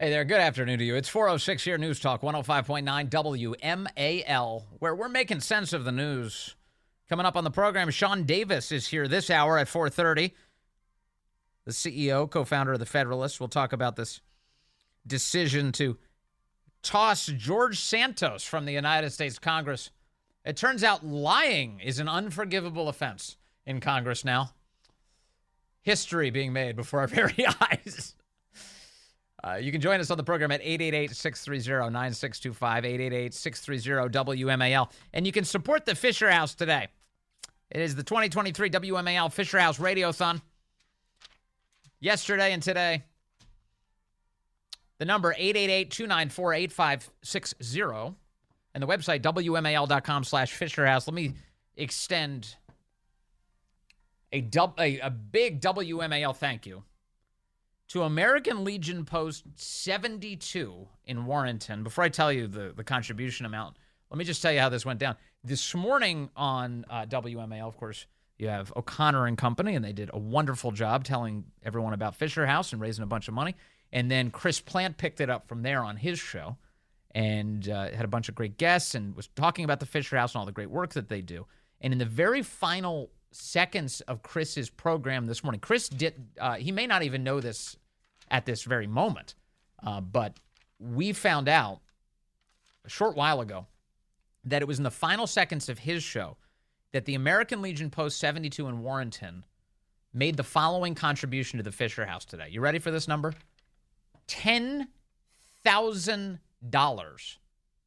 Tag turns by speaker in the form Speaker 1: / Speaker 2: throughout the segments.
Speaker 1: Hey there, good afternoon to you. It's 4:06 here, News Talk 105.9 WMAL, where we're making sense of the news. Coming up on the program, Sean Davis is here this hour at 4:30. The CEO, co-founder of The Federalist. We'll talk about this decision to toss George Santos from the United States Congress. It turns out lying is an unforgivable offense in Congress now. History being made before our very eyes. You can join us on the program at 888-630-9625, 888-630-WMAL. And you can support the Fisher House today. It is the 2023 WMAL Fisher House Radiothon. Yesterday and today. The number 888-294-8560. And the website, WMAL.com/FisherHouse. Let me extend a big WMAL thank you to American Legion Post 72 in Warrenton. Before I tell you the contribution amount, let me just tell you how this went down. This morning on WMAL, of course, you have O'Connor and Company, and they did a wonderful job telling everyone about Fisher House and raising a bunch of money. And then Chris Plant picked it up from there on his show and had a bunch of great guests and was talking about the Fisher House and all the great work that they do. And in the very final seconds of Chris's program this morning, Chris did, he may not even know this at this very moment, but we found out a short while ago that it was in the final seconds of his show that the American Legion Post 72 in Warrenton made the following contribution to the Fisher House today. You ready for this number? $10,000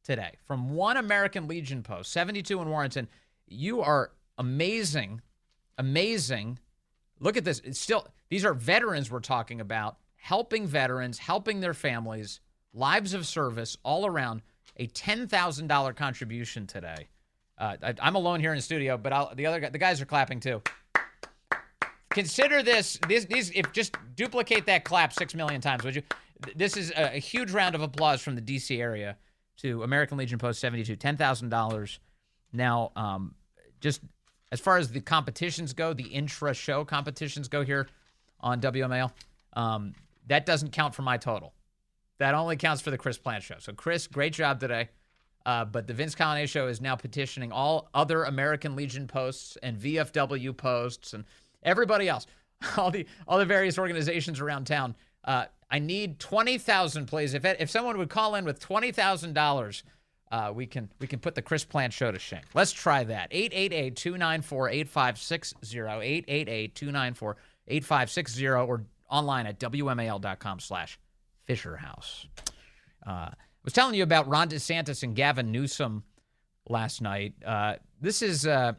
Speaker 1: today from one American Legion Post 72 in Warrenton. You are amazing. Amazing. Look at this. It's still, these are veterans we're talking about, helping veterans, helping their families, lives of service all around. A $10,000 contribution today. I'm alone here in the studio, but the guys are clapping too. Consider these if just duplicate that clap 6 million times, would you? This is a huge round of applause from the D.C. area to American Legion Post 72, $10,000. Now, just as far as the competitions go, the intra-show competitions go here on WMAL, that doesn't count for my total. That only counts for the Chris Plant show. So, Chris, great job today. But the Vince Coglianese show is now petitioning all other American Legion posts and VFW posts and everybody else, all the various organizations around town. I need 20,000, please. If someone would call in with $20,000, we can put the Chris Plant show to shame. Let's try that. 888-294-8560, 888-294-8560, or online at WMAL.com/FisherHouse. I was telling you about Ron DeSantis and Gavin Newsom last night. This is, I'll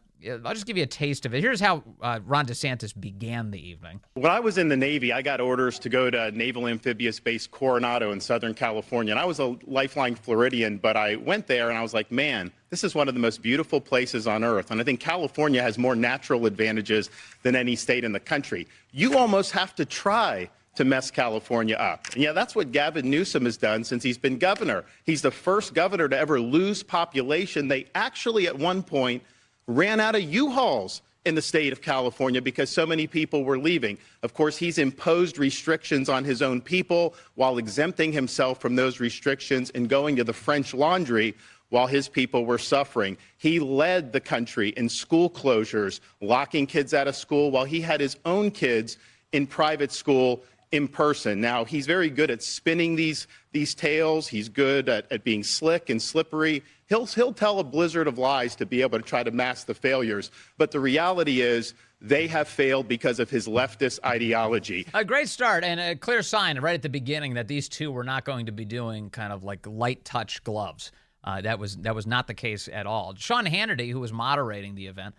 Speaker 1: just give you a taste of it. Here's how Ron DeSantis began the evening.
Speaker 2: When I was in the Navy, I got orders to go to Naval Amphibious Base Coronado in Southern California. And I was a lifelong Floridian, but I went there and I was like, man, this is one of the most beautiful places on earth. And I think California has more natural advantages than any state in the country. You almost have to try to mess California up. And yeah, that's what Gavin Newsom has done since he's been governor. He's the first governor to ever lose population. They actually, at one point, ran out of U-Hauls in the state of California because so many people were leaving. Of course, he's imposed restrictions on his own people while exempting himself from those restrictions and going to the French Laundry while his people were suffering. He led the country in school closures, locking kids out of school while he had his own kids in private school in person. Now, he's very good at spinning these tales. He's good at being slick and slippery. He'll tell a blizzard of lies to be able to try to mask the failures. But the reality is they have failed because of his leftist ideology.
Speaker 1: A great start and a clear sign right at the beginning that these two were not going to be doing kind of like light touch gloves. That was not the case at all. Sean Hannity, who was moderating the event,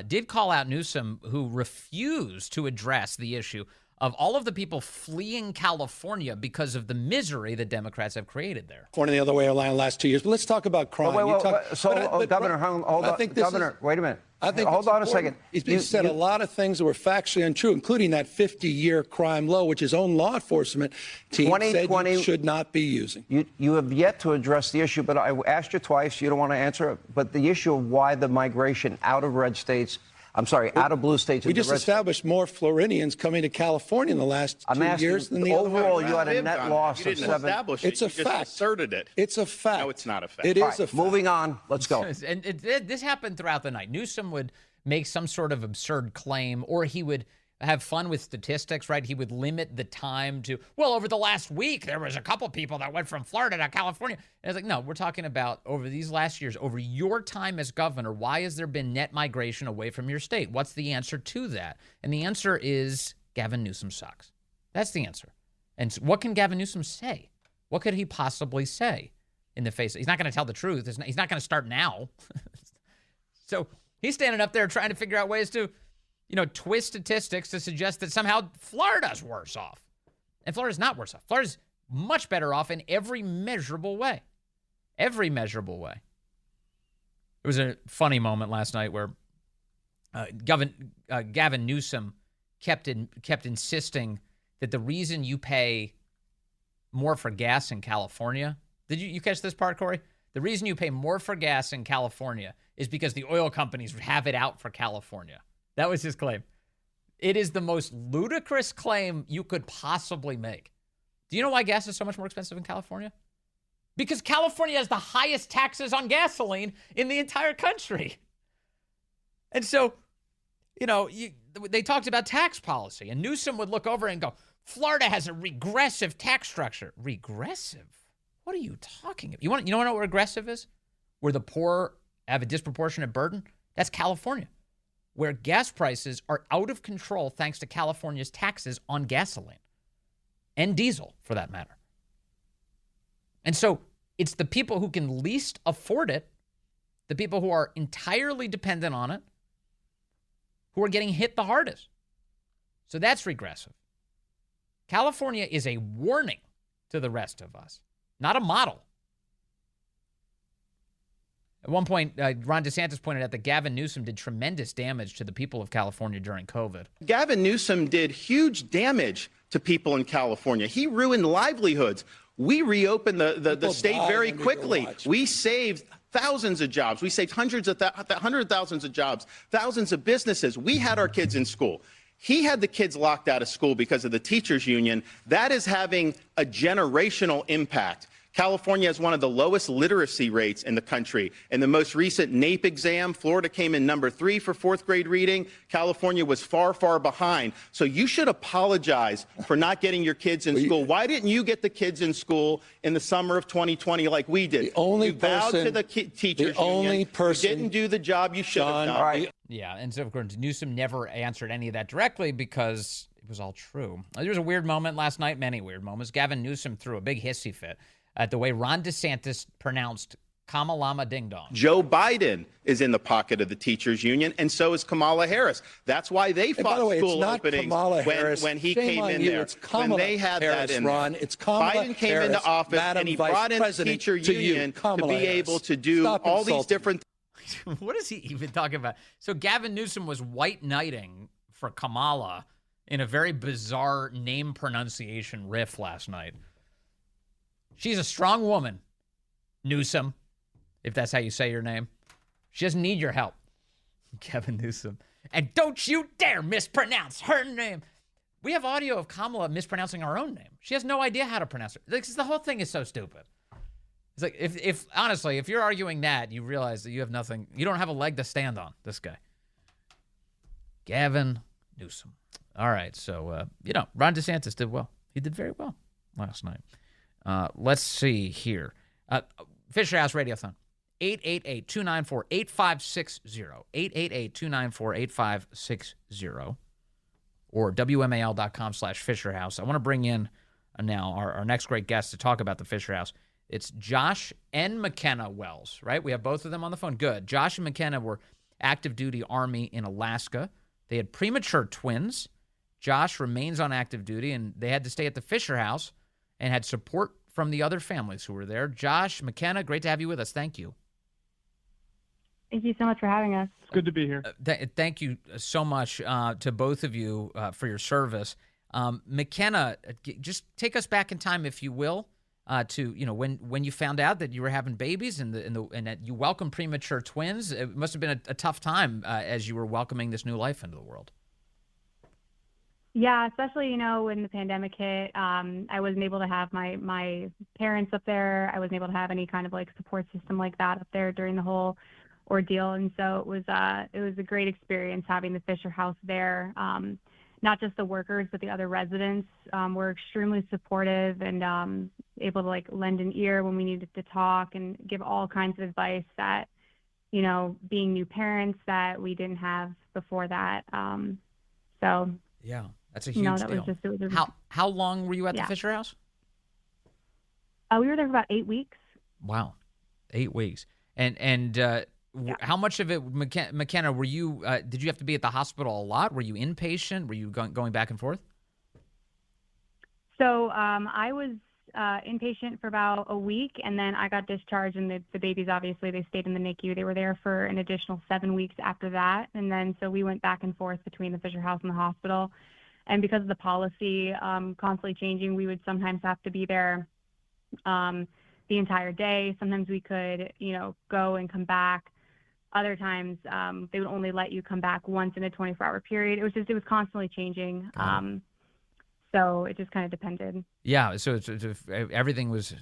Speaker 1: did call out Newsom, who refused to address the issue of all of the people fleeing California because of the misery that Democrats have created there.
Speaker 3: The other way around the last 2 years. But let's talk about crime.
Speaker 4: Governor, hold on. Governor, wait a minute.
Speaker 3: I think
Speaker 4: hold on a second.
Speaker 3: He said a lot of things that were factually untrue, including that 50-year crime low, which his own law enforcement team said you should not be using.
Speaker 4: You have yet to address the issue, but I asked you twice. You don't want to answer it. But the issue of why the migration out of red states I'm sorry, out of blue states.
Speaker 3: We just established more Floridians coming to California in the last 2 years than the
Speaker 4: overall,
Speaker 3: other way.
Speaker 4: You had a net loss
Speaker 2: of 7. Establish
Speaker 3: it's a
Speaker 2: fact.
Speaker 3: Just
Speaker 2: asserted it.
Speaker 3: It's a fact.
Speaker 2: No, it's not a fact.
Speaker 3: It is a fact.
Speaker 4: Moving on. Let's go.
Speaker 1: And this happened throughout the night. Newsom would make some sort of absurd claim, or he would have fun with statistics, right? He would limit the time to, well, over the last week, there was a couple people that went from Florida to California. And it's like, no, we're talking about over these last years, over your time as governor, why has there been net migration away from your state? What's the answer to that? And the answer is Gavin Newsom sucks. That's the answer. And what can Gavin Newsom say? What could he possibly say in the face? He's not going to tell the truth. He's not going to start now. So he's standing up there trying to figure out ways to, twist statistics to suggest that somehow Florida's worse off. And Florida's not worse off. Florida's much better off in every measurable way. Every measurable way. It was a funny moment last night where Gavin Newsom kept insisting that the reason you pay more for gas in California, did you catch this part, Corey? The reason you pay more for gas in California is because the oil companies have it out for California. That was his claim. It is the most ludicrous claim you could possibly make. Do you know why gas is so much more expensive in California? Because California has the highest taxes on gasoline in the entire country. And so, they talked about tax policy, and Newsom would look over and go, Florida has a regressive tax structure. Regressive? What are you talking about? You want to know what regressive is? Where the poor have a disproportionate burden? That's California, where gas prices are out of control thanks to California's taxes on gasoline and diesel, for that matter. And so it's the people who can least afford it, the people who are entirely dependent on it, who are getting hit the hardest. So that's regressive. California is a warning to the rest of us, not a model. At one point, Ron DeSantis pointed out that Gavin Newsom did tremendous damage to the people of California during COVID.
Speaker 2: Gavin Newsom did huge damage to people in California. He ruined livelihoods. We reopened the state very quickly. We saved thousands of jobs. We saved hundreds of thousands of jobs, thousands of businesses. We had our kids in school. He had the kids locked out of school because of the teachers union. That is having a generational impact. California has one of the lowest literacy rates in the country. In the most recent NAEP exam, Florida came in number 3 for 4th grade reading. California was far, far behind. So you should apologize for not getting your kids in school. Why didn't you get the kids in school in the summer of 2020 like we did? You bowed to the teachers union. You didn't do the job you should have done.
Speaker 4: Right.
Speaker 1: Yeah, and so of course Newsom never answered any of that directly because it was all true. There was a weird moment last night, many weird moments. Gavin Newsom threw a big hissy fit at the way Ron DeSantis pronounced Kamalama Ding Dong.
Speaker 2: Joe Biden is in the pocket of the teachers union, and so is Kamala Harris. That's why they fought school openings when he came in there.
Speaker 3: It's Kamala
Speaker 2: when they had
Speaker 3: Harris,
Speaker 2: that in
Speaker 3: Ron.
Speaker 2: there.
Speaker 3: It's Kamala
Speaker 2: Biden came
Speaker 3: Harris,
Speaker 2: into office
Speaker 3: Madam
Speaker 2: and he
Speaker 3: Vice
Speaker 2: brought in the
Speaker 3: President
Speaker 2: teacher
Speaker 3: to
Speaker 2: union to be
Speaker 3: Harris.
Speaker 2: able to do
Speaker 3: Stop
Speaker 2: all these
Speaker 3: insulting.
Speaker 2: different
Speaker 1: What is he even talking about? So Gavin Newsom was white knighting for Kamala in a very bizarre name pronunciation riff last night. She's a strong woman, Newsom, if that's how you say your name. She doesn't need your help, Gavin Newsom. And don't you dare mispronounce her name. We have audio of Kamala mispronouncing our own name. She has no idea how to pronounce it. Like, the whole thing is so stupid. It's like, if honestly, if you're arguing that, you realize that you have nothing, you don't have a leg to stand on, this guy. Gavin Newsom. All right, so, Ron DeSantis did well. He did very well last night. Let's see here. Fisher House Radiothon, 888-294-8560, 888-294-8560, or WMAL.com/Fisher House. I want to bring in now our next great guest to talk about the Fisher House. It's Josh and McKenna Wells, right? We have both of them on the phone. Good. Josh and McKenna were active duty Army in Alaska. They had premature twins. Josh remains on active duty, and they had to stay at the Fisher House and had support from the other families who were there. Josh, McKenna, great to have you with us. Thank you.
Speaker 5: Thank you so much for having us.
Speaker 6: It's good to be here.
Speaker 1: Thank you so much to both of you for your service. McKenna, just take us back in time, if you will. to, when you found out that you were having babies and that you welcomed premature twins? It must have been a tough time as you were welcoming this new life into the world.
Speaker 5: Yeah, especially, when the pandemic hit, I wasn't able to have my parents up there. I wasn't able to have any kind of support system like that up there during the whole ordeal. And so it was a great experience having the Fisher House there. Not just the workers, but the other residents were extremely supportive and able to lend an ear when we needed to talk and give all kinds of advice that, being new parents that we didn't have before that. So
Speaker 1: yeah, that's a huge deal. How long were you at the Fisher House?
Speaker 5: We were there for about 8 weeks.
Speaker 1: Wow, 8 weeks. And how much of it, McKenna, were you? Did you have to be at the hospital a lot? Were you inpatient? Were you going back and forth?
Speaker 5: So I was inpatient for about a week, and then I got discharged. And the babies, obviously, they stayed in the NICU. They were there for an additional 7 weeks after that, and then so we went back and forth between the Fisher House and the hospital. And because of the policy constantly changing, we would sometimes have to be there the entire day. Sometimes we could, go and come back. Other times, they would only let you come back once in a 24-hour period. It was constantly changing. So it just kind of depended.
Speaker 1: Yeah. So everything was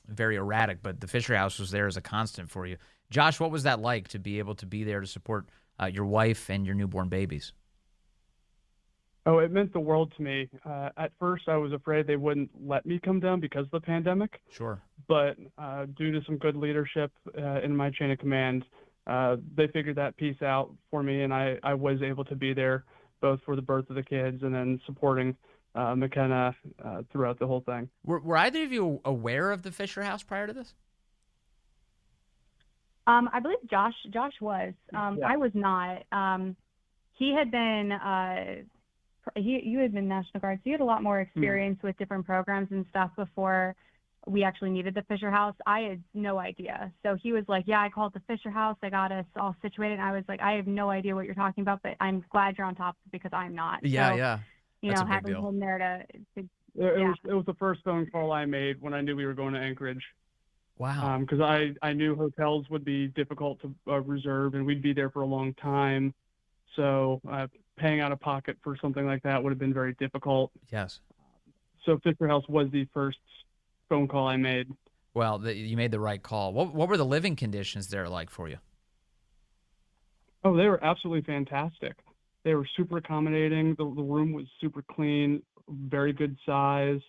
Speaker 1: very erratic, but the Fisher House was there as a constant for you. Josh, what was that like to be able to be there to support your wife and your newborn babies?
Speaker 6: Oh, it meant the world to me. At first, I was afraid they wouldn't let me come down because of the pandemic.
Speaker 1: Sure.
Speaker 6: But due to some good leadership in my chain of command, they figured that piece out for me, and I was able to be there both for the birth of the kids and then supporting McKenna throughout the whole thing.
Speaker 1: Were either of you aware of the Fisher House prior to this?
Speaker 5: I believe Josh was. I was not. He had been you had been National Guard, so you had a lot more experience with different programs and stuff before we actually needed the Fisher House. I had no idea. So he was like, I called the Fisher House. I got us all situated. And I was like, I have no idea what you're talking about, but I'm glad you're on top of it because I'm not.
Speaker 1: Yeah,
Speaker 5: so,
Speaker 1: yeah. That's a big
Speaker 5: having
Speaker 1: deal.
Speaker 5: him there
Speaker 6: It was the first phone call I made when I knew we were going to Anchorage.
Speaker 1: Wow.
Speaker 6: Because I knew hotels would be difficult to reserve, and we'd be there for a long time. So paying out of pocket for something like that would have been very difficult.
Speaker 1: Yes.
Speaker 6: So Fisher House was the first phone call I made.
Speaker 1: Well, you made the right call. What were the living conditions there like for you?
Speaker 6: Oh, they were absolutely fantastic. They were super accommodating. The room was super clean, very good size.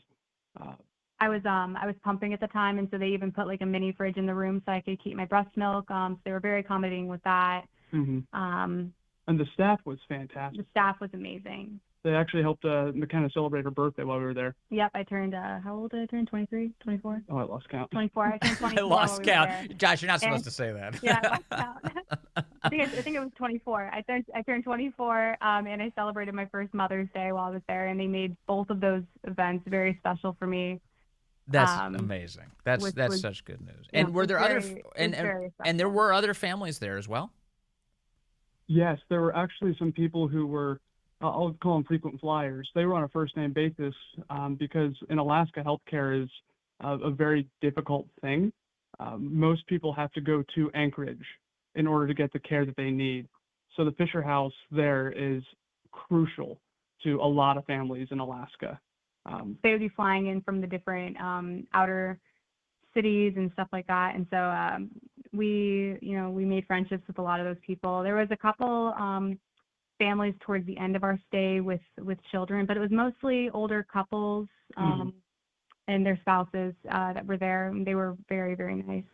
Speaker 5: I was pumping at the time, and so they even put a mini fridge in the room so I could keep my breast milk. So they were very accommodating with that.
Speaker 6: Mm-hmm. And the staff was fantastic.
Speaker 5: The staff was amazing.
Speaker 6: They actually helped McKenna celebrate her birthday while we were there.
Speaker 5: Yep, I turned, how old did I turn? 23, 24?
Speaker 6: Oh, I lost count.
Speaker 5: 24. I turned 24.
Speaker 1: I lost count. Josh, you're not supposed to say that.
Speaker 5: Yeah, I lost count. I think it was 24. I turned 24, and I celebrated my first Mother's Day while I was there, and they made both of those events very special for me.
Speaker 1: That's amazing. That's such good news. And were there and there were other families there as well?
Speaker 6: Yes, there were actually some people who were, I'll call them frequent flyers. They were on a first-name basis because in Alaska, healthcare is a very difficult thing. Most people have to go to Anchorage in order to get the care that they need. So the Fisher House there is crucial to a lot of families in Alaska.
Speaker 5: They would be flying in from the different outer cities and stuff like that. And so we made friendships with a lot of those people. There was a couple families towards the end of our stay with children, but it was mostly older couples and their spouses that were there. And they were very, very nice.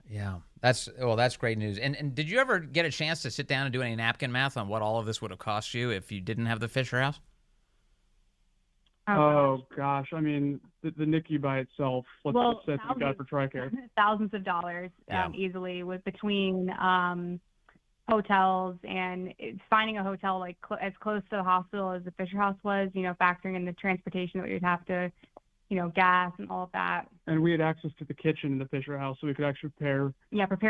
Speaker 1: Yeah, that's great news. And did you ever get a chance to sit down and do any napkin math on what all of this would have cost you if you didn't have the Fisher House?
Speaker 6: Oh gosh. I mean, the NICU by itself, let's set you got for TRICARE.
Speaker 5: Thousands of dollars easily with between hotels and finding a hotel as close to the hospital as the Fisher House was, factoring in the transportation that we'd have to, gas and all of that.
Speaker 6: And we had access to the kitchen in the Fisher House, so we could actually prepare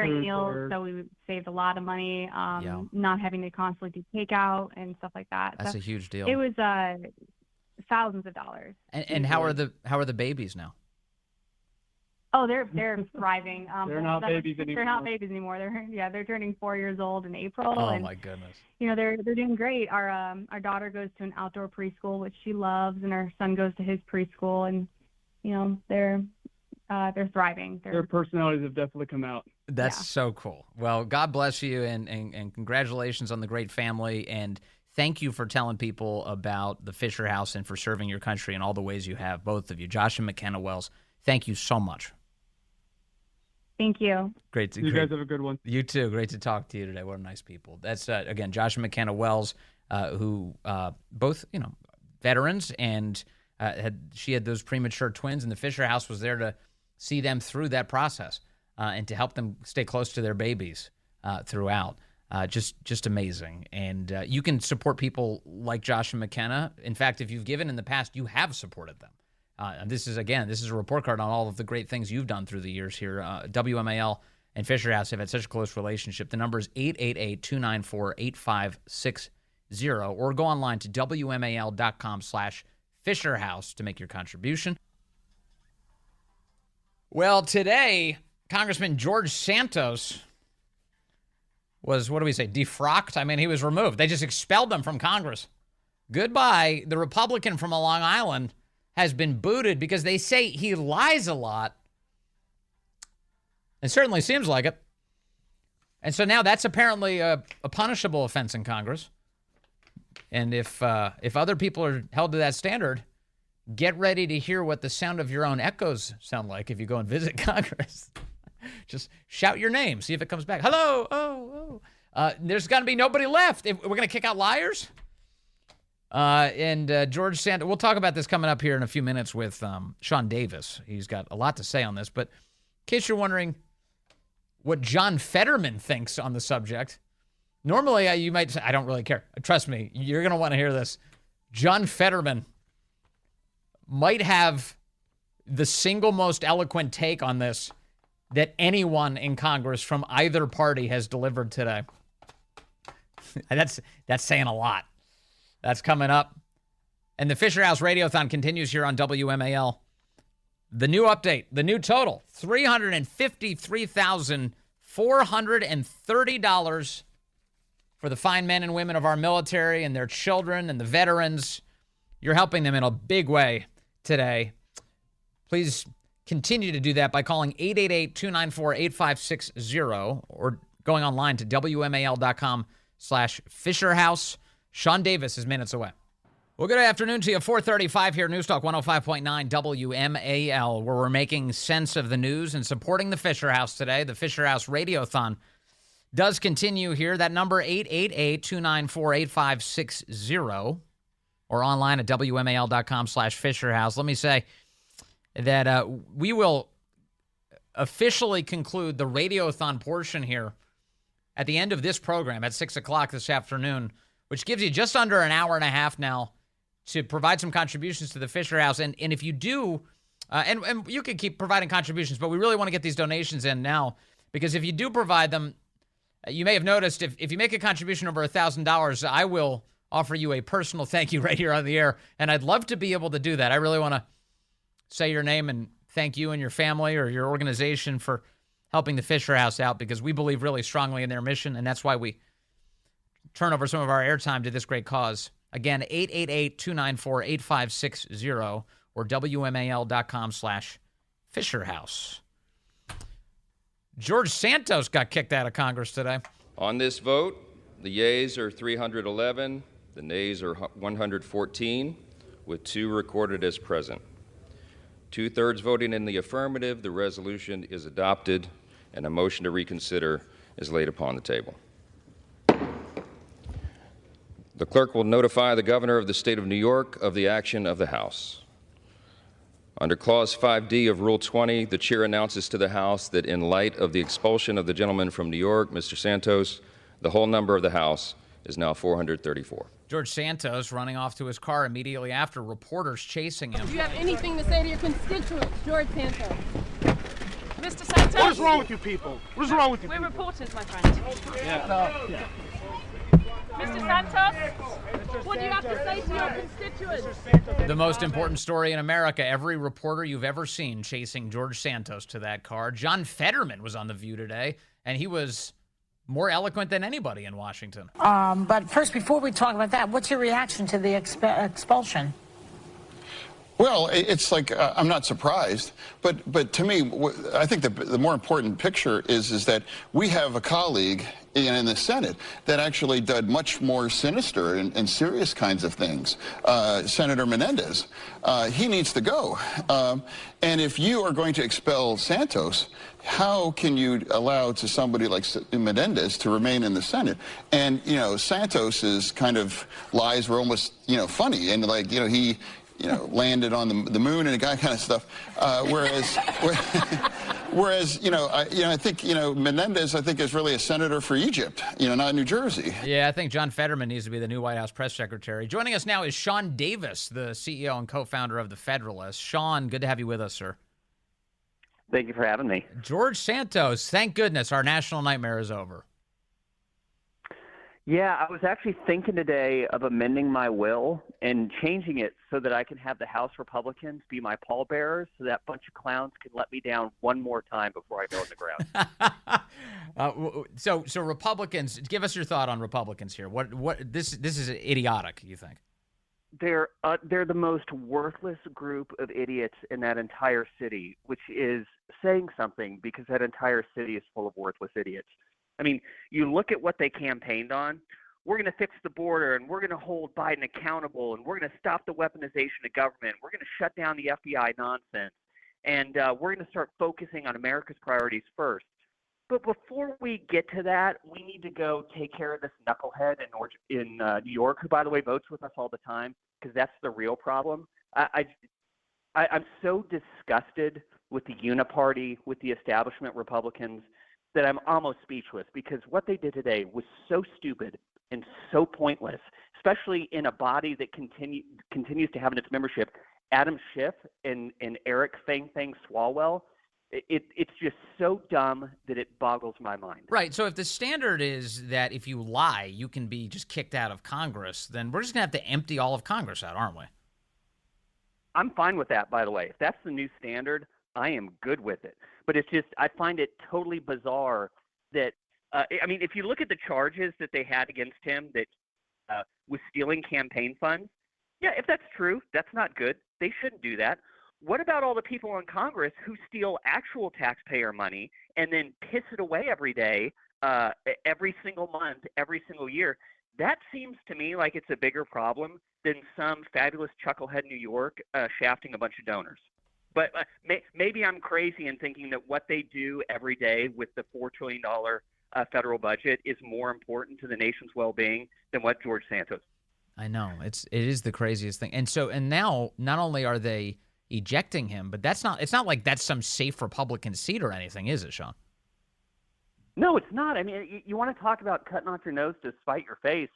Speaker 5: meals. So we saved a lot of money, not having to constantly do takeout and stuff like that.
Speaker 1: That's a huge deal.
Speaker 5: It was thousands of dollars.
Speaker 1: And how are the babies now?
Speaker 5: Oh, they're thriving.
Speaker 6: They're not babies anymore.
Speaker 5: They're not babies anymore. They're turning 4 years old in April.
Speaker 1: Oh,
Speaker 5: and,
Speaker 1: my goodness.
Speaker 5: They're doing great. Our daughter goes to an outdoor preschool, which she loves, and our son goes to his preschool, and they're thriving.
Speaker 6: Their personalities have definitely come out.
Speaker 1: That's so cool. Well, God bless you, and congratulations on the great family, and thank you for telling people about the Fisher House and for serving your country in all the ways you have, both of you. Josh and McKenna Wells, thank you so much.
Speaker 5: Thank you.
Speaker 1: Great.
Speaker 6: You guys have a good one.
Speaker 1: You too. Great to talk to you today. What nice people. That's, again, Josh and McKenna Wells, who both, veterans, and she had those premature twins, and the Fisher House was there to see them through that process and to help them stay close to their babies throughout. Just amazing. And you can support people like Josh and McKenna. In fact, if you've given in the past, you have supported them. And this is a report card on all of the great things you've done through the years here. WMAL and Fisher House have had such a close relationship. The number is 888-294-8560, or go online to WMAL.com/Fisher House to make your contribution. Well, today, Congressman George Santos was, defrocked? I mean, he was removed. They just expelled him from Congress. Goodbye. The Republican from Long Island has been booted because they say he lies a lot. It certainly seems like it. And so now that's apparently a punishable offense in Congress. And if other people are held to that standard, get ready to hear what the sound of your own echoes sound like if you go and visit Congress. Just shout your name, see if it comes back. Hello, oh. There's going to be nobody left. We're going to kick out liars? And George Santos, we'll talk about this coming up here in a few minutes with Sean Davis. He's got a lot to say on this. But in case you're wondering what John Fetterman thinks on the subject, normally you might say, I don't really care. Trust me, you're going to want to hear this. John Fetterman might have the single most eloquent take on this that anyone in Congress from either party has delivered today. That's saying a lot. That's coming up. And the Fisher House Radiothon continues here on WMAL. The new update, the new total, $353,430 for the fine men and women of our military and their children and the veterans. You're helping them in a big way today. Please continue to do that by calling 888-294-8560 or going online to WMAL.com/Fisher House. Sean Davis is minutes away. Well, good afternoon to you. 4:35 here, News Talk 105.9 WMAL, where we're making sense of the news and supporting the Fisher House today. The Fisher House Radiothon does continue here. That number, 888-294-8560, or online at WMAL.com/Fisher House. Let me say that we will officially conclude the Radiothon portion here at the end of this program at 6 o'clock this afternoon, which gives you just under an hour and a half now to provide some contributions to the Fisher House. And if you do, and you can keep providing contributions, but we really want to get these donations in now, because if you do provide them, you may have noticed if you make a contribution over $1,000, I will offer you a personal thank you right here on the air. And I'd love to be able to do that. I really want to say your name and thank you and your family or your organization for helping the Fisher House out, because we believe really strongly in their mission, and that's why we turn over some of our airtime to this great cause. Again, 888-294-8560 or WMAL.com/Fisher House. George Santos got kicked out of Congress today.
Speaker 7: On this vote, the yeas are 311, the nays are 114, with 2 recorded as present. 2/3 voting in the affirmative, the resolution is adopted, and a motion to reconsider is laid upon the table. The clerk will notify the governor of the state of New York of the action of the House. Under Clause 5D of Rule 20, the chair announces to the House that in light of the expulsion of the gentleman from New York, Mr. Santos, the whole number of the House is now 434.
Speaker 1: George Santos running off to his car immediately after, reporters chasing him.
Speaker 8: Do you have anything to say to your constituents, George Santos? Mr. Santos?
Speaker 9: What is wrong with you people? What is wrong with you
Speaker 8: We're
Speaker 9: people?
Speaker 8: reporters, my friend.
Speaker 9: Yeah.
Speaker 8: Mr. Santos, what do you have to say to your constituents?
Speaker 1: The most important story in America. Every reporter you've ever seen chasing George Santos to that car. John Fetterman was on The View today, and he was more eloquent than anybody in Washington.
Speaker 9: But first, before we talk about that, what's your reaction to the expulsion?
Speaker 10: Well, it's like I'm not surprised, but to me, I think the more important picture is that we have a colleague in the Senate that actually did much more sinister and serious kinds of things. Senator Menendez, he needs to go. And if you are going to expel Santos, how can you allow to somebody like Menendez to remain in the Senate? And, you know, Santos's kind of lies were almost, you know, funny. And like, you know, he landed on the moon and that kind of stuff. Whereas, I think, Menendez, I think, is really a senator for Egypt, not New Jersey.
Speaker 1: Yeah, I think John Fetterman needs to be the new White House press secretary. Joining us now is Sean Davis, the CEO and co-founder of The Federalist. Sean, good to have you with us, sir.
Speaker 11: Thank you for having me.
Speaker 1: George Santos, thank goodness our national nightmare is over.
Speaker 11: Yeah, I was actually thinking today of amending my will and changing it so that I can have the House Republicans be my pallbearers so that bunch of clowns can let me down one more time before I go in the ground.
Speaker 1: So Republicans, give us your thought on Republicans here. This is idiotic, you think?
Speaker 11: They're the most worthless group of idiots in that entire city, which is saying something because that entire city is full of worthless idiots. I mean, you look at what they campaigned on. We're going to fix the border, and we're going to hold Biden accountable, and we're going to stop the weaponization of government. We're going to shut down the FBI nonsense, and we're going to start focusing on America's priorities first. But before we get to that, we need to go take care of this knucklehead in New York, who, by the way, votes with us all the time, because that's the real problem. I'm so disgusted with the uniparty, with the establishment Republicans, that I'm almost speechless, because what they did today was so stupid and so pointless, especially in a body that continues to have in its membership Adam Schiff and Eric Fang Swalwell. It's just so dumb that it boggles my mind.
Speaker 1: Right. So if the standard is that if you lie, you can be just kicked out of Congress, then we're just going to have to empty all of Congress out, aren't we?
Speaker 11: I'm fine with that, by the way. If that's the new standard, I am good with it. But it's just, I find it totally bizarre that, if you look at the charges that they had against him that was stealing campaign funds, yeah, if that's true, that's not good. They shouldn't do that. What about all the people in Congress who steal actual taxpayer money and then piss it away every day, every single month, every single year? That seems to me like it's a bigger problem than some fabulous chucklehead in New York shafting a bunch of donors. But maybe I'm crazy in thinking that what they do every day with the $4 trillion federal budget is more important to the nation's well-being than what George Santos.
Speaker 1: I know. It is the craziest thing. And now not only are they ejecting him, but it's not like that's some safe Republican seat or anything, is it, Sean?
Speaker 11: No, it's not. I mean, you want to talk about cutting off your nose to spite your face.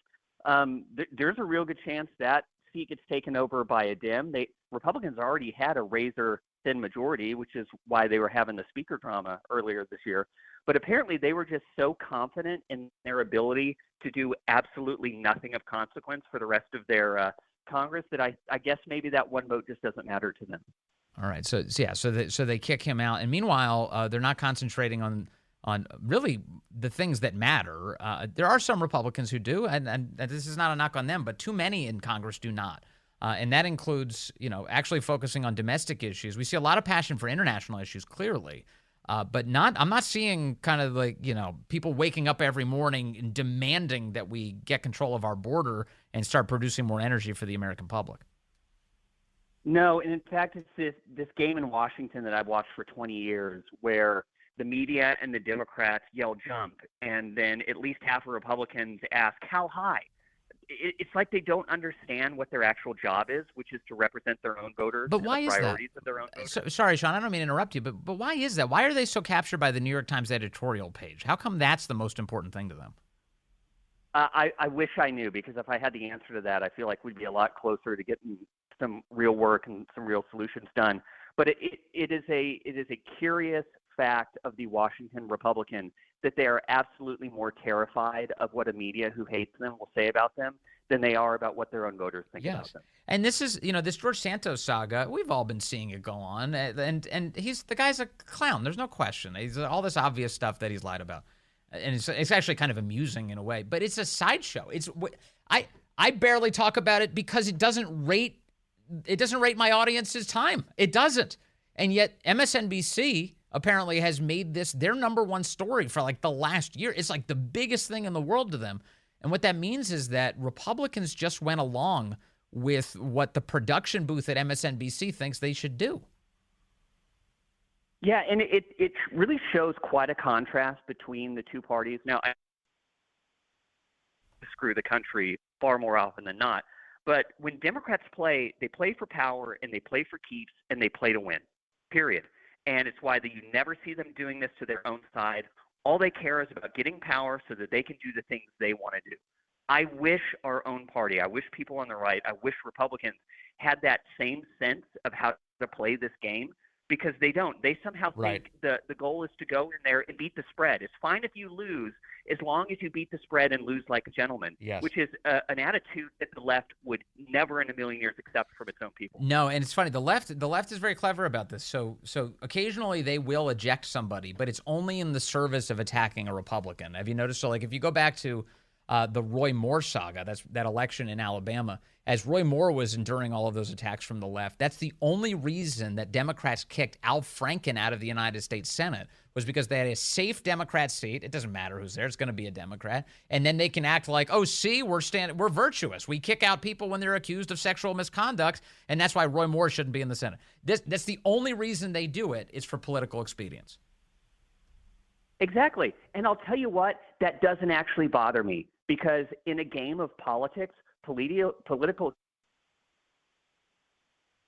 Speaker 11: There's a real good chance that seat gets taken over by a Dem. Republicans already had a razor-thin majority, which is why they were having the speaker drama earlier this year. But apparently they were just so confident in their ability to do absolutely nothing of consequence for the rest of their Congress that I guess maybe that one vote just doesn't matter to them.
Speaker 1: All right. So they kick him out. And meanwhile, they're not concentrating on really the things that matter. There are some Republicans who do, and this is not a knock on them, but too many in Congress do not. And that includes, actually focusing on domestic issues. We see a lot of passion for international issues, clearly, but I'm not seeing kind of like, people waking up every morning and demanding that we get control of our border and start producing more energy for the American public.
Speaker 11: No, and in fact, it's this game in Washington that I've watched for 20 years where the media and the Democrats yell jump, and then at least half of Republicans ask how high. It's like they don't understand what their actual job is, which is to represent their own voters.
Speaker 1: But why
Speaker 11: and the
Speaker 1: is
Speaker 11: priorities
Speaker 1: that?
Speaker 11: of their own voters.
Speaker 1: Sorry, Sean, I don't mean to interrupt you, but why is that? Why are they so captured by the New York Times editorial page? How come that's the most important thing to them?
Speaker 11: I wish I knew, because if I had the answer to that, I feel like we'd be a lot closer to getting some real work and some real solutions done. But it is a curious fact of the Washington Republican that they are absolutely more terrified of what a media who hates them will say about them than they are about what their own voters think about them.
Speaker 1: And this is, this George Santos saga, we've all been seeing it go on. And the guy's a clown. There's no question. He's all this obvious stuff that he's lied about. And it's actually kind of amusing in a way, but it's a sideshow. I barely talk about it because it doesn't rate my audience's time. It doesn't. And yet MSNBC apparently has made this their number one story for like the last year. It's like the biggest thing in the world to them. And what that means is that Republicans just went along with what the production booth at MSNBC thinks they should do.
Speaker 11: Yeah, and it really shows quite a contrast between the two parties. Now, I screw the country far more often than not. But when Democrats play, they play for power and they play for keeps and they play to win, period. And it's why you never see them doing this to their own side. All they care is about getting power so that they can do the things they want to do. I wish our own party, I wish people on the right, I wish Republicans had that same sense of how to play this game, because they don't. They somehow think the goal is to go in there and beat the spread. It's fine if you lose as long as you beat the spread and lose like a gentleman, which is an attitude that the left would never in a million years accept from its own people.
Speaker 1: No, and it's funny. The left is very clever about this. So occasionally they will eject somebody, but it's only in the service of attacking a Republican. Have you noticed? So like if you go back to the Roy Moore saga, that's that election in Alabama, as Roy Moore was enduring all of those attacks from the left, that's the only reason that Democrats kicked Al Franken out of the United States Senate, was because they had a safe Democrat seat. It doesn't matter who's there. It's going to be a Democrat. And then they can act like, oh, see, we're virtuous. We kick out people when they're accused of sexual misconduct, and that's why Roy Moore shouldn't be in the Senate. That's the only reason they do it, is for political expedience.
Speaker 11: Exactly. And I'll tell you what, that doesn't actually bother me, because in a game of politics, political,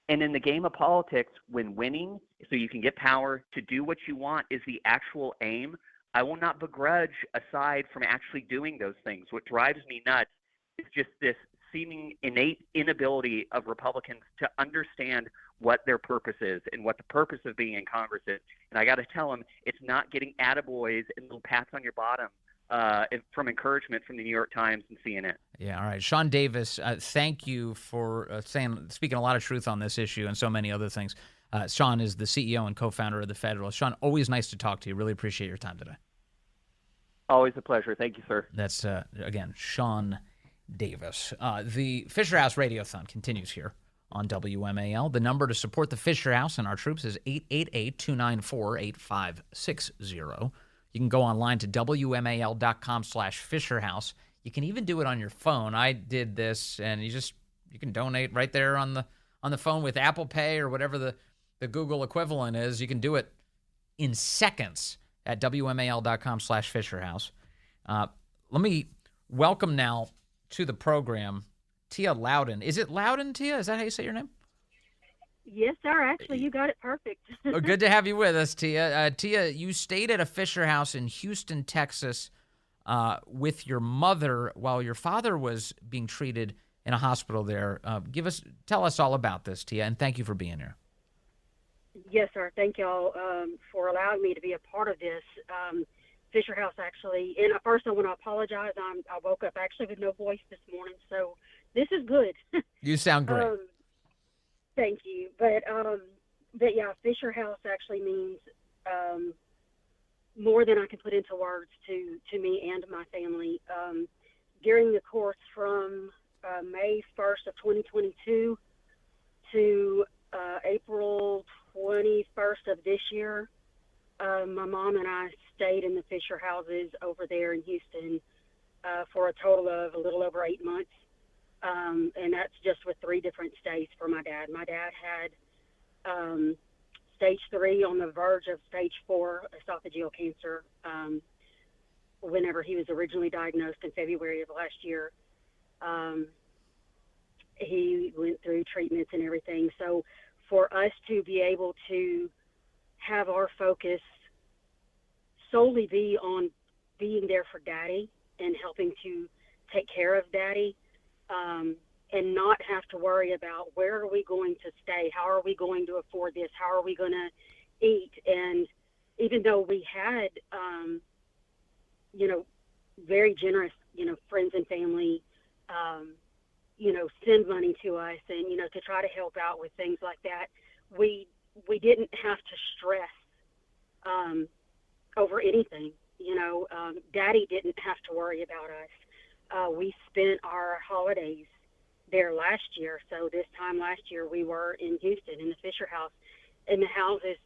Speaker 11: and in the game of politics, when winning so you can get power to do what you want is the actual aim, I will not begrudge aside from actually doing those things. What drives me nuts is just this seeming innate inability of Republicans to understand what their purpose is and what the purpose of being in Congress is. And I got to tell them, it's not getting attaboys and little pats on your bottom from encouragement from the New York Times and CNN.
Speaker 1: Yeah, all right. Sean Davis, thank you for speaking a lot of truth on this issue and so many other things. Sean is the CEO and co-founder of The Federalist. Sean, always nice to talk to you. Really appreciate your time today.
Speaker 11: Always a pleasure. Thank you, sir.
Speaker 1: That's, again, Sean Davis. The Fisher House Radiothon continues here on WMAL. The number to support the Fisher House and our troops is 888-294-8560. You can go online to WMAL.com/FisherHouse. You can even do it on your phone. I did this, and you can donate right there on the phone with Apple Pay or whatever the Google equivalent is. You can do it in seconds at WMAL.com/FisherHouse. Let me welcome now to the program Tia Loudin. Is it Loudin, Tia? Is that how you say your name?
Speaker 12: Yes, sir. Actually, you got it perfect.
Speaker 1: Good to have you with us, Tia. Tia, you stayed at a Fisher House in Houston, Texas, with your mother while your father was being treated in a hospital there. Tell us all about this, Tia, and thank you for being here.
Speaker 12: Yes, sir. Thank y'all for allowing me to be a part of this. Fisher House, actually, and first I want to apologize. I woke up actually with no voice this morning, so this is good.
Speaker 1: You sound great.
Speaker 12: Thank you. But yeah, Fisher House actually means more than I can put into words to me and my family. During the course from May 1st of 2022 to April 21st of this year, my mom and I stayed in the Fisher Houses over there in Houston for a total of a little over 8 months. And that's just with 3 different stages for my dad. My dad had stage 3 on the verge of stage 4 esophageal cancer whenever he was originally diagnosed in February of last year. He went through treatments and everything. So for us to be able to have our focus solely be on being there for Daddy and helping to take care of Daddy, and not have to worry about where are we going to stay, how are we going to afford this, how are we going to eat. And even though we had very generous, friends and family, send money to us and, to try to help out with things like that. We didn't have to stress over anything. Daddy didn't have to worry about us. We spent our holidays there last year. So this time last year, we were in Houston in the Fisher House. And the houses,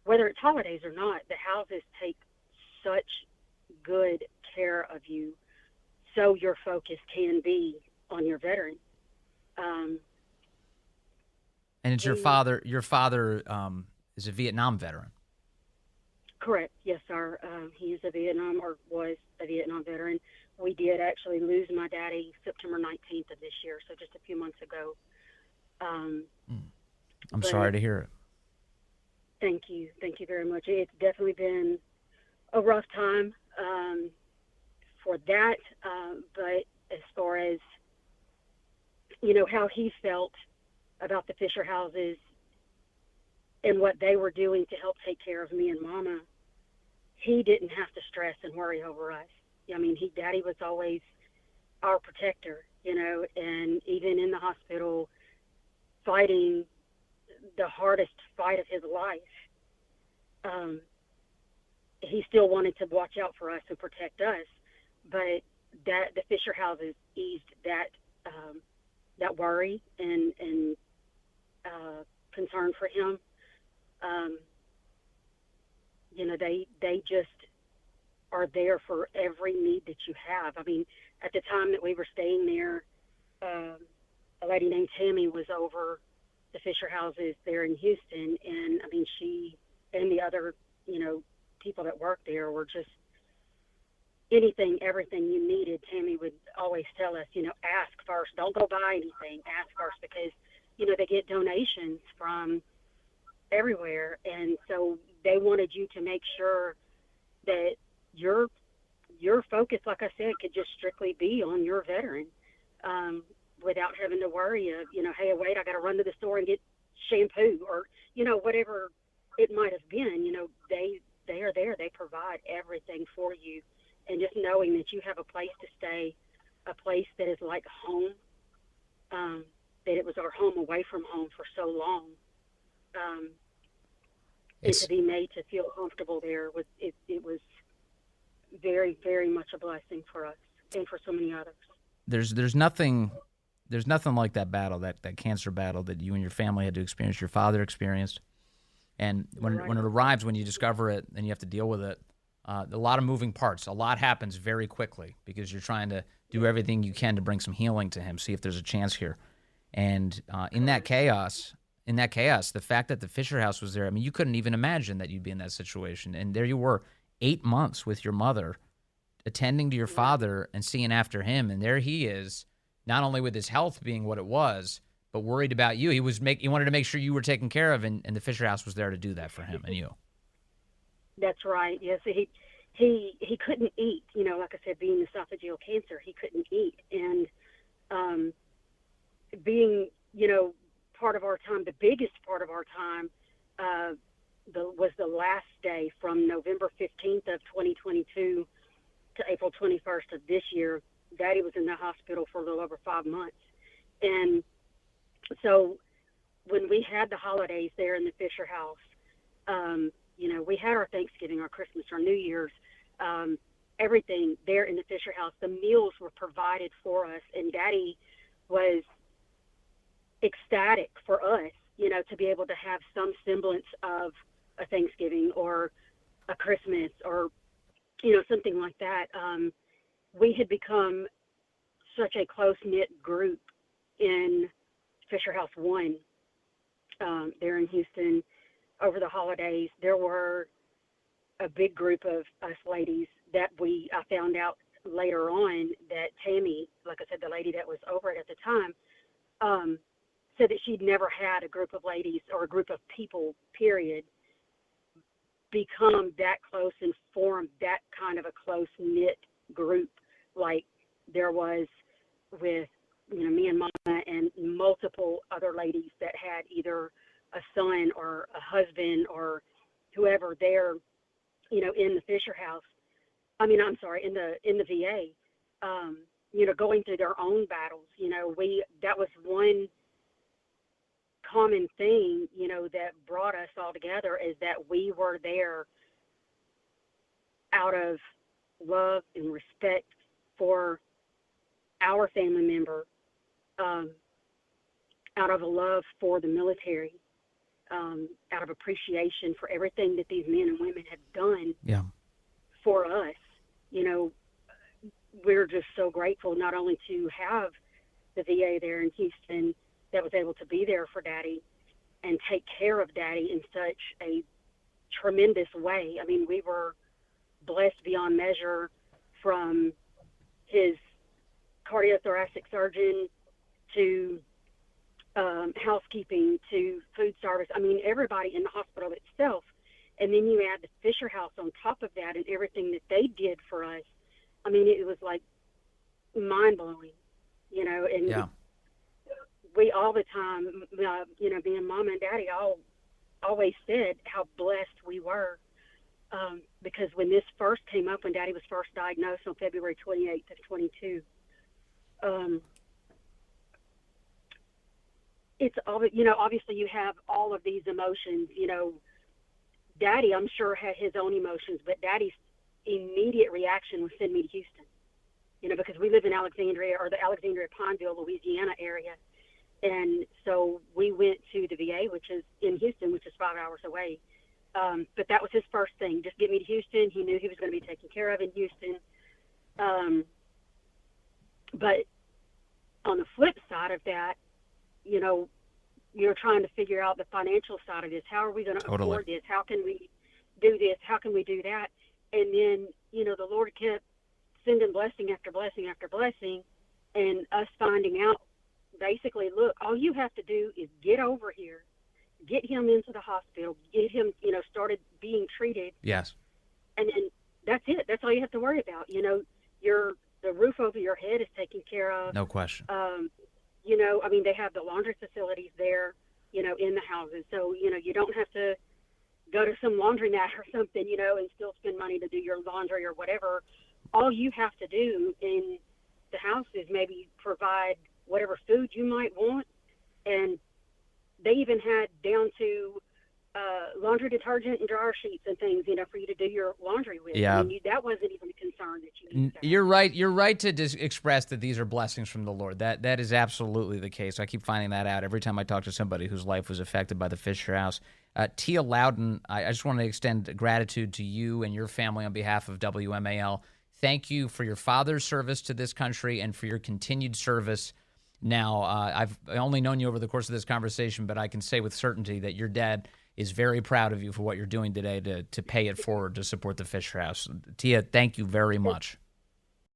Speaker 12: whether it's holidays or not, the houses take such good care of you, so your focus can be on your veteran.
Speaker 1: And it's your father is a Vietnam veteran.
Speaker 12: Correct. Yes, sir. He is a Vietnam, or was a Vietnam veteran. We did actually lose my daddy September 19th of this year, so just a few months ago.
Speaker 1: I'm sorry to hear it.
Speaker 12: Thank you. Thank you very much. It's definitely been a rough time for that, but as far as, how he felt about the Fisher houses and what they were doing to help take care of me and Mama, he didn't have to stress and worry over us. I mean, Daddy was always our protector, and even in the hospital, fighting the hardest fight of his life, he still wanted to watch out for us and protect us. But that the Fisher houses eased that worry and concern for him. They just are there for every need that you have. I mean, at the time that we were staying there, a lady named Tammy was over the Fisher houses there in Houston, and I mean, she and the other, people that worked there were just everything you needed. Tammy would always tell us, ask first, don't go buy anything, ask first, because, they get donations from everywhere. And so they wanted you to make sure that your focus, like I said, could just strictly be on your veteran, without having to worry of, hey, wait, I got to run to the store and get shampoo or, whatever it might have been. They are there. They provide everything for you. And just knowing that you have a place to stay, a place that is like home, that it was our home away from home for so long, and to be made to feel comfortable there was very, very much a blessing for us and for so many others.
Speaker 1: There's nothing like that battle, that cancer battle that you and your family had to experience, your father experienced. And when it arrives, when you discover it and you have to deal with it, a lot of moving parts. A lot happens very quickly because you're trying to do everything you can to bring some healing to him, see if there's a chance here. And in that chaos, the fact that the Fisher House was there, I mean, you couldn't even imagine that you'd be in that situation. And there you were, 8 months with your mother, attending to your father and seeing after him. And there he is, not only with his health being what it was, but worried about you. He wanted to make sure you were taken care of, and the Fisher House was there to do that for him and you.
Speaker 12: That's right. Yes, he couldn't eat. Like I said, being esophageal cancer, he couldn't eat, and being part of our time, the biggest part of our time, was the last day from November 15th of 2022 to April 21st of this year. Daddy was in the hospital for a little over 5 months, and so when we had the holidays there in the Fisher House, we had our Thanksgiving, our Christmas, our New Year's, everything there in the Fisher House. The meals were provided for us, and Daddy was ecstatic for us, to be able to have some semblance of a Thanksgiving or a Christmas or, something like that. We had become such a close-knit group in Fisher House 1 there in Houston. Over the holidays, there were a big group of us ladies that I found out later on that Tammy, like I said, the lady that was over it at the time, said that she'd never had a group of ladies or a group of people, period, become that close and form that kind of a close-knit group like there was with, me and Mama and multiple other ladies that had either a son or a husband or whoever there, in the Fisher House. I'm sorry, in the VA, going through their own battles. That was one common thing, that brought us all together, is that we were there out of love and respect for our family member, out of a love for the military, out of appreciation for everything that these men and women have done for us. We're just so grateful not only to have the VA there in Houston that was able to be there for Daddy and take care of Daddy in such a tremendous way. We were blessed beyond measure, from his cardiothoracic surgeon to housekeeping to food service. Everybody in the hospital itself. And then you add the Fisher House on top of that and everything that they did for us. It was like mind-blowing, and we all the time, being Mom and Daddy always said how blessed we were, because when this first came up, when Daddy was first diagnosed on February 28th of 22, it's obviously you have all of these emotions. Daddy, I'm sure, had his own emotions, but Daddy's immediate reaction was send me to Houston, because we live in Alexandria, or the Alexandria-Pineville, Louisiana area. And so we went to the VA, which is in Houston, which is 5 hours away. But that was his first thing, just get me to Houston. He knew he was going to be taken care of in Houston. But on the flip side of that, you're trying to figure out the financial side of this. How are we going to afford this? How can we do this? How can we do that? And then, the Lord kept sending blessing after blessing after blessing, and us finding out, basically, look, all you have to do is get over here, get him into the hospital, get him, started being treated.
Speaker 1: Yes.
Speaker 12: And that's it. That's all you have to worry about. The roof over your head is taken care of.
Speaker 1: No question.
Speaker 12: They have the laundry facilities there, in the houses. So, you don't have to go to some laundromat or something, and still spend money to do your laundry or whatever. All you have to do in the house is maybe provide whatever food you might want. And they even had down to laundry detergent and dryer sheets and things, for you to do your laundry with.
Speaker 1: Yeah.
Speaker 12: That wasn't even a concern that you needed.
Speaker 1: You're right. You're right to express that these are blessings from the Lord. That is absolutely the case. I keep finding that out every time I talk to somebody whose life was affected by the Fisher House. Tia Loudin, I just want to extend gratitude to you and your family on behalf of WMAL. Thank you for your father's service to this country and for your continued service. Now, I've only known you over the course of this conversation, but I can say with certainty that your dad is very proud of you for what you're doing today to pay it forward to support the Fisher House. Tia, thank you very much.